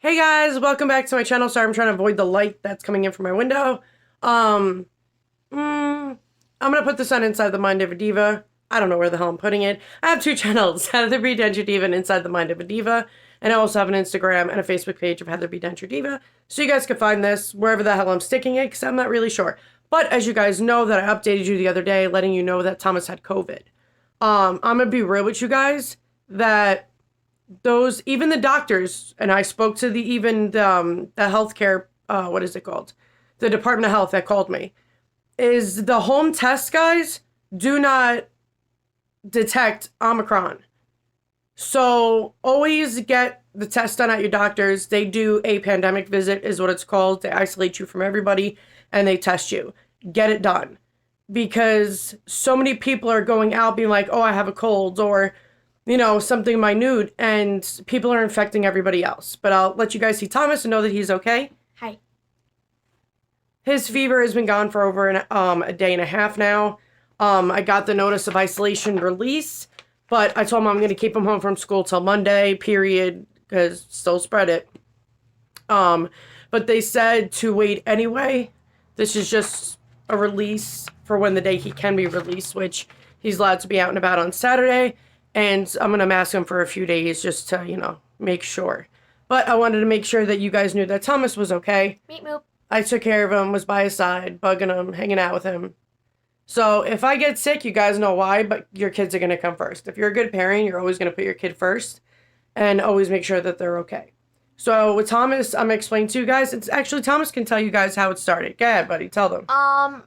Hey guys, welcome back to my channel. Sorry, I'm trying to avoid the light that's coming in from my window. Um, I'm gonna put this on Inside the Mind of a Diva. I don't know where the hell I'm putting it. I have two channels, Heather B. Denture Diva and Inside the Mind of a Diva. And I also have an Instagram and a Facebook page of Heather B. Denture Diva. So you guys can find this wherever the hell I'm sticking it, because I'm not really sure. But as you guys know, that I updated you the other day, letting you know that Thomas had COVID. I'm gonna be real with you guys that those even the doctors, and I spoke to the healthcare, what is it called, the Department of Health that called me, is the home test guys do not detect Omicron. So always get the test done at your doctor's. They do a pandemic visit is what it's called. They isolate you from everybody and they test you. Get it done, because so many people are going out being like, oh, I have a cold, or something minute, and people are infecting everybody else. But I'll let you guys see Thomas and know that he's okay. Hi. His fever has been gone for over a day and a half now. I got the notice of isolation release, but I told him I'm going to keep him home from school till Monday, period, because still spread it. But they said to wait anyway. This is just a release for when the day he can be released, which he's allowed to be out and about on Saturday. And I'm going to mask him for a few days just to, make sure. But I wanted to make sure that you guys knew that Thomas was okay. Meep moop. I took care of him, was by his side, bugging him, hanging out with him. So if I get sick, you guys know why, but your kids are going to come first. If you're a good parent, you're always going to put your kid first and always make sure that they're okay. So with Thomas, I'm going to explain to you guys. It's actually, Thomas can tell you guys how it started. Go ahead, buddy. Tell them.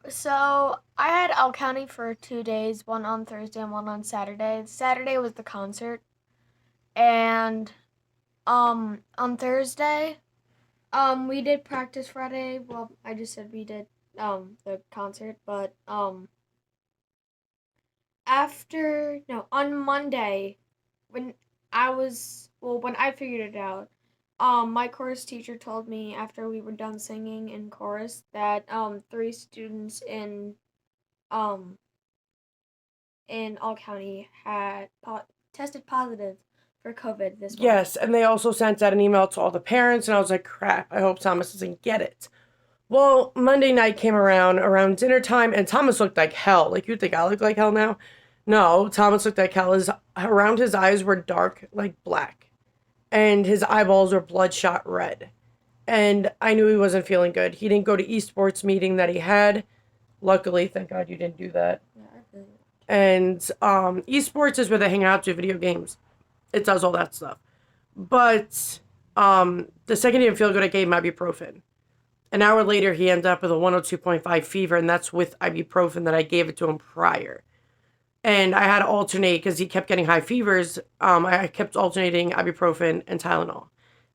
So I had Elk County for 2 days, one on Thursday and one on Saturday. Saturday was the concert. And on Thursday, we did practice Friday. Well, I just said we did the concert, but on Monday, when when I figured it out, my chorus teacher told me after we were done singing in chorus that three students um in All County had tested positive for COVID this morning. Yes, and they also sent out an email to all the parents, and I was like, crap, I hope Thomas doesn't get it. Well, Monday night came around dinner time, and Thomas looked like hell. Like, you think I look like hell now? No, Thomas looked like hell. Around his eyes were dark, like black, and his eyeballs were bloodshot red. And I knew he wasn't feeling good. He didn't go to esports meeting that he had. Luckily, thank God you didn't do that. Yeah, I really And esports is where they hang out, do video games. It does all that stuff. But the second he didn't feel good, I gave him ibuprofen. An hour later, he ended up with a 102.5 fever, and that's with ibuprofen that I gave it to him prior. And I had to alternate because he kept getting high fevers. I kept alternating ibuprofen and Tylenol,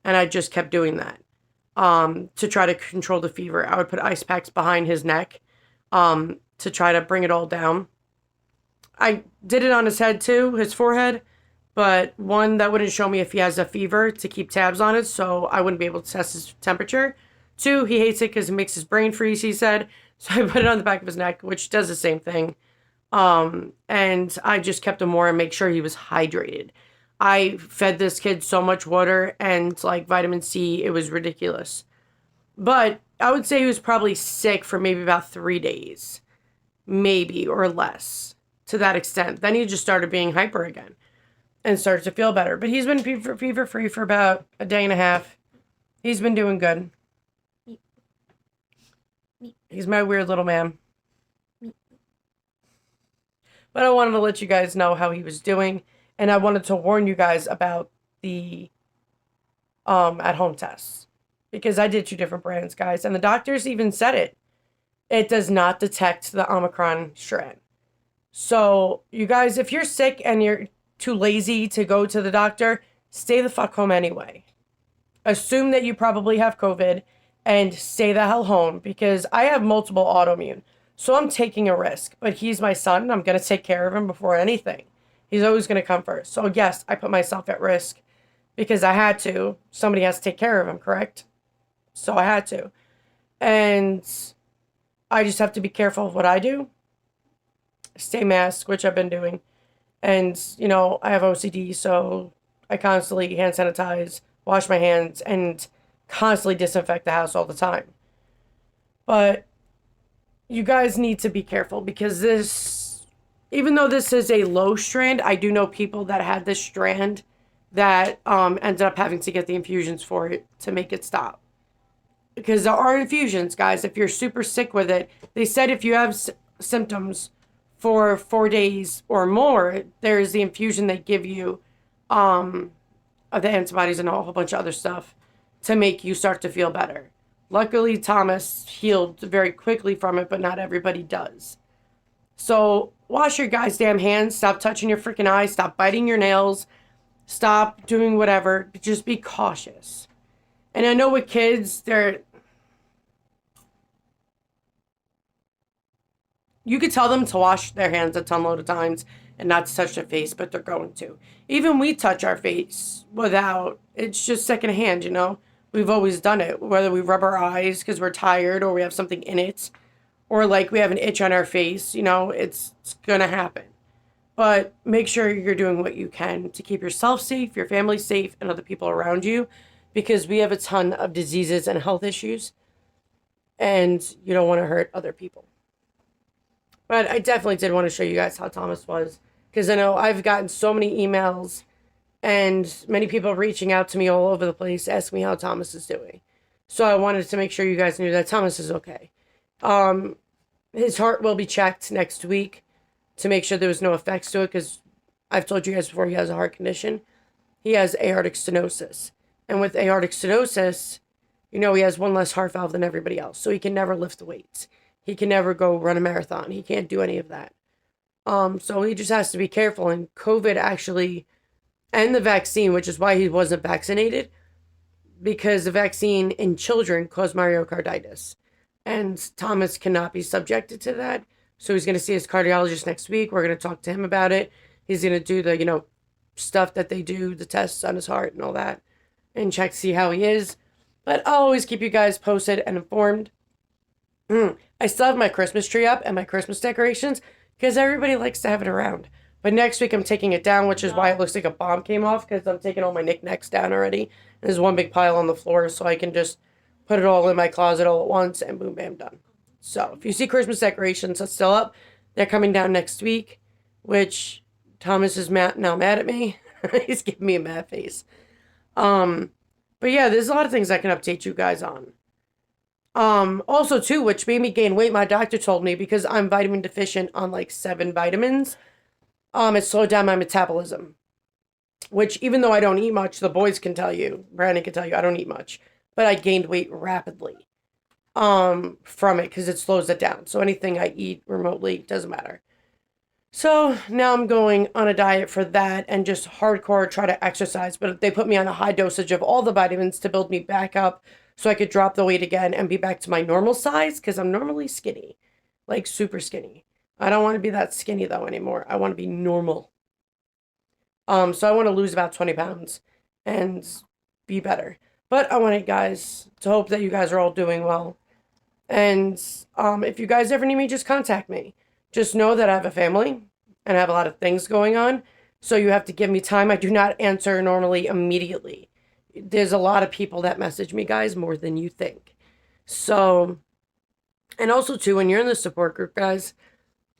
and I just kept doing that to try to control the fever. I would put ice packs behind his neck to try to bring it all down. I did it on his head too, his forehead, but one, that wouldn't show me if he has a fever to keep tabs on it, so I wouldn't be able to test his temperature. Two, he hates it because it makes his brain freeze, he said. So I put it on the back of his neck, which does the same thing. And I just kept him warm and make sure he was hydrated. I fed this kid so much water and like vitamin C, it was ridiculous. But I would say he was probably sick for maybe about 3 days, maybe, or less, to that extent. Then he just started being hyper again and started to feel better. But he's been fever free for about a day and a half. He's been doing good. He's my weird little man. But I wanted to let you guys know how he was doing, and I wanted to warn you guys about the at-home tests, because I did two different brands, guys, and the doctors even said it. It does not detect the Omicron strand. So you guys, if you're sick and you're too lazy to go to the doctor, stay the fuck home anyway. Assume that you probably have COVID and stay the hell home, because I have multiple autoimmune. So I'm taking a risk, but he's my son and I'm going to take care of him before anything. He's always going to come first. So yes, I put myself at risk because I had to. Somebody has to take care of him, correct? So I had to. And I just have to be careful of what I do. Stay masked, which I've been doing. And, I have OCD, so I constantly hand sanitize, wash my hands, and constantly disinfect the house all the time. But you guys need to be careful because even though this is a low strand, I do know people that had this strand that ended up having to get the infusions for it to make it stop. Because there are infusions, guys. If you're super sick with it, they said if you have symptoms for 4 days or more, there's the infusion they give you of the antibodies and a whole bunch of other stuff to make you start to feel better. Luckily, Thomas healed very quickly from it, but not everybody does. So wash your guys' damn hands. Stop touching your freaking eyes. Stop biting your nails. Stop doing whatever. Just be cautious. And I know with kids, you could tell them to wash their hands a ton load of times and not to touch their face, but they're going to. Even we touch our face without, it's just secondhand, you know? We've always done it, whether we rub our eyes because we're tired or we have something in it, or like we have an itch on our face, you know, it's going to happen. But make sure you're doing what you can to keep yourself safe, your family safe, and other people around you, because we have a ton of diseases and health issues, and you don't want to hurt other people. But I definitely did want to show you guys how Thomas was, because I know I've gotten so many emails and many people reaching out to me all over the place asking me how Thomas is doing. So I wanted to make sure you guys knew that Thomas is okay. His heart will be checked next week to make sure there was no effects to it, because I've told you guys before he has a heart condition. He has aortic stenosis. And with aortic stenosis, you know, he has one less heart valve than everybody else. So he can never lift the weights. He can never go run a marathon. He can't do any of that. So he just has to be careful. And COVID actually, and the vaccine, which is why he wasn't vaccinated, because the vaccine in children caused myocarditis. And Thomas cannot be subjected to that. So he's going to see his cardiologist next week. We're going to talk to him about it. He's going to do the, you know, stuff that they do, the tests on his heart and all that, and check to see how he is. But I'll always keep you guys posted and informed. I still have my Christmas tree up and my Christmas decorations because everybody likes to have it around. But next week I'm taking it down, which is why it looks like a bomb came off, because I'm taking all my knickknacks down already. And there's one big pile on the floor, so I can just put it all in my closet all at once and boom, bam, done. So if you see Christmas decorations that's still up, they're coming down next week, which Thomas is now mad at me. He's giving me a mad face. But yeah, there's a lot of things I can update you guys on. Also too, which made me gain weight, my doctor told me, because I'm vitamin deficient on like 7 vitamins, it slowed down my metabolism. Which, even though I don't eat much, the boys can tell you, Brandon can tell you, I don't eat much. But I gained weight rapidly from it, because it slows it down. So anything I eat remotely doesn't matter. So now I'm going on a diet for that and just hardcore try to exercise. But they put me on a high dosage of all the vitamins to build me back up so I could drop the weight again and be back to my normal size, because I'm normally skinny, like super skinny. I don't want to be that skinny though anymore. I want to be normal. So I want to lose about 20 pounds and be better. But I want you guys to hope that you guys are all doing well. And if you guys ever need me, just contact me. Just know that I have a family and I have a lot of things going on. So you have to give me time. I do not answer normally immediately. There's a lot of people that message me, guys, more than you think. So, and also too, when you're in the support group, guys,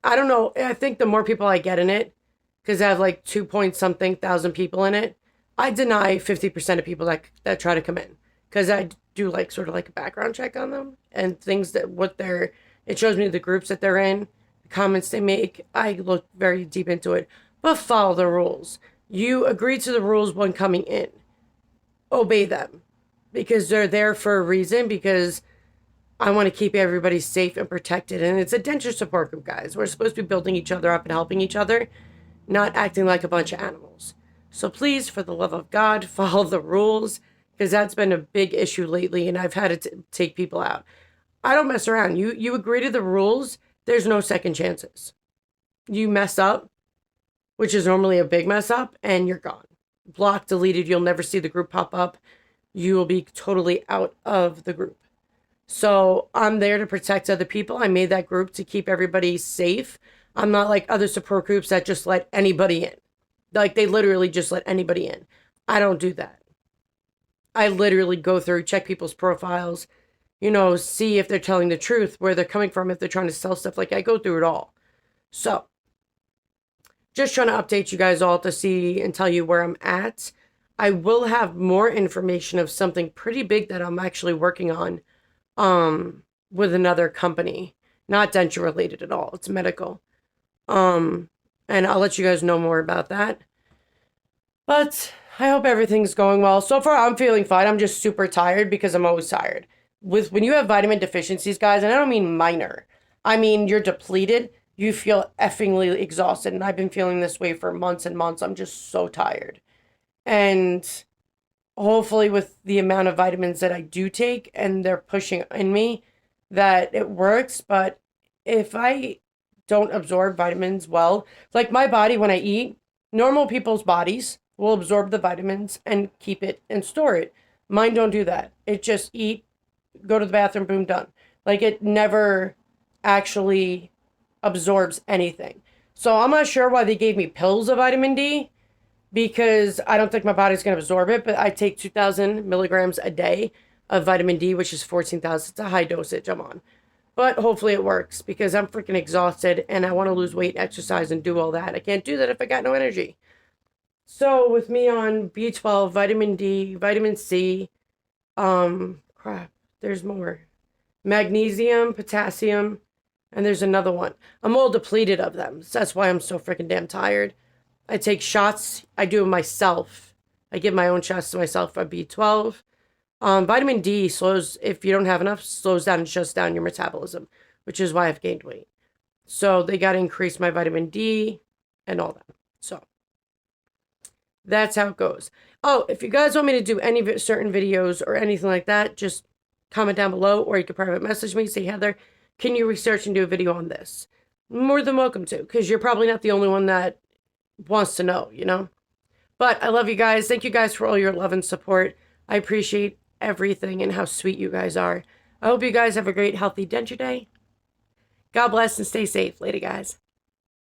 I don't know. I think the more people I get in it, because I have like 2 point something thousand people in it, I deny 50% of people that try to come in, because I do like sort of like a background check on them and things that it shows me the groups that they're in, the comments they make. I look very deep into it, but follow the rules. You agree to the rules when coming in. Obey them, because they're there for a reason, because I want to keep everybody safe and protected. And it's a denture support group, guys. We're supposed to be building each other up and helping each other, not acting like a bunch of animals. So please, for the love of God, follow the rules, because that's been a big issue lately, and I've had to take people out. I don't mess around. You agree to the rules, there's no second chances. You mess up, which is normally a big mess up, and you're gone. Blocked, deleted, you'll never see the group pop up. You will be totally out of the group. So I'm there to protect other people. I made that group to keep everybody safe. I'm not like other support groups that just let anybody in. Like, they literally just let anybody in. I don't do that. I literally go through, check people's profiles, you know, see if they're telling the truth, where they're coming from, if they're trying to sell stuff. Like, I go through it all. So, just trying to update you guys all to see and tell you where I'm at. I will have more information of something pretty big that I'm actually working on with another company. Not denture related at all. It's medical. Um and I'll let you guys know more about that. But I hope everything's going well. So far I'm feeling fine. I'm just super tired because I'm always tired. With when you have vitamin deficiencies, guys, and I don't mean minor. I mean you're depleted, you feel effingly exhausted, and I've been feeling this way for months and months. I'm just so tired. And hopefully with the amount of vitamins that I do take and they're pushing in me that it works. But if I don't absorb vitamins well, like my body when I eat, normal people's bodies will absorb the vitamins and keep it and store it. Mine don't do that. It just eat, go to the bathroom, boom, done. Like it never actually absorbs anything. So I'm not sure why they gave me pills of vitamin D because I don't think my body's going to absorb it, but I take 2,000 milligrams a day of vitamin D, which is 14,000. It's a high dosage I'm on. But hopefully it works because I'm freaking exhausted and I want to lose weight, exercise, and do all that. I can't do that if I got no energy. So with me on B12, vitamin D, vitamin C, crap, there's more. Magnesium, potassium, and there's another one. I'm all depleted of them. So that's why I'm so freaking damn tired. I take shots. I do them myself. I give my own shots to myself for B12. Vitamin D slows, if you don't have enough, slows down and shuts down your metabolism, which is why I've gained weight. So they got to increase my vitamin D and all that. So that's how it goes. Oh, if you guys want me to do any certain videos or anything like that, just comment down below, or you can private message me, say, Heather, can you research and do a video on this? More than welcome to, because you're probably not the only one that wants to know, you know? But I love you guys. Thank you guys for all your love and support. I appreciate everything and how sweet you guys are. I hope you guys have a great, healthy denture day. God bless and stay safe. Later, guys.